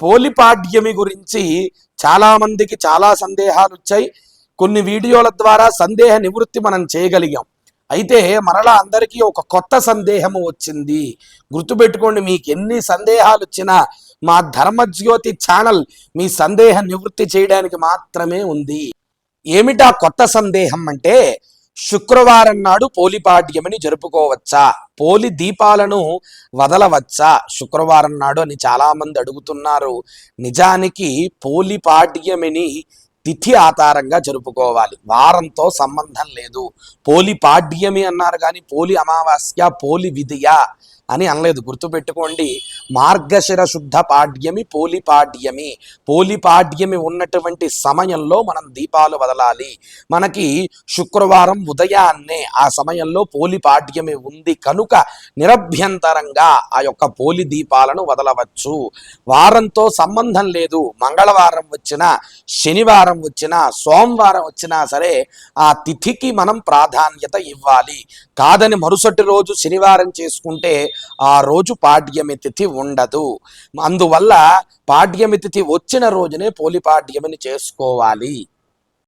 పోలిపాడ్యమి గురించి చాలా మందికి చాలా సందేహాలు వచ్చాయి. కొన్ని వీడియోల ద్వారా సందేహ నివృత్తి మనం చేయగలిగాం. అయితే మరలా అందరికీ ఒక కొత్త సందేహము వచ్చింది. గుర్తుపెట్టుకోండి, మీకు ఎన్ని సందేహాలు వచ్చినా మా ధర్మజ్యోతి ఛానల్ మీ సందేహ నివృత్తి చేయడానికి మాత్రమే ఉంది. ఏమిటా కొత్త సందేహం అంటే, శుక్రవారం నాడు పోలిపాడ్యమిని జరుపుకోవచ్చా, పోలి దీపాలను వదలవచ్చా శుక్రవారం నాడు అని చాలా మంది అడుగుతున్నారు. నిజానికి పోలిపాడ్యమిని తిథి ఆధారంగా జరుపుకోవాలి, వారంతో సంబంధం లేదు. పోలిపాడ్యమి అన్నారు కానీ పోలి అమావాస్య పోలి విధియ అని అనలేదు. గుర్తుపెట్టుకోండి, మార్గశిర శుద్ధ పాడ్యమి పోలిపాడ్యమి. పోలిపాడ్యమి ఉన్నటువంటి సమయంలో మనం దీపాలు వదలాలి. మనకి శుక్రవారం ఉదయాన్నే ఆ సమయంలో పోలిపాడ్యమి ఉంది కనుక నిరభ్యంతరంగా ఆ యొక్క పోలి దీపాలను వదలవచ్చు. వారంతో సంబంధం లేదు. మంగళవారం వచ్చినా, శనివారం వచ్చినా, సోమవారం వచ్చినా సరే ఆ తిథికి మనం ప్రాధాన్యత ఇవ్వాలి. కాదని మరుసటి రోజు శనివారం చేసుకుంటే ఆ రోజు పాడ్యమి తిథి ఉండదు. అందువల్ల పాడ్యమి తిథి వచ్చిన రోజునే పోలిపాడ్యమిని చేసుకోవాలి.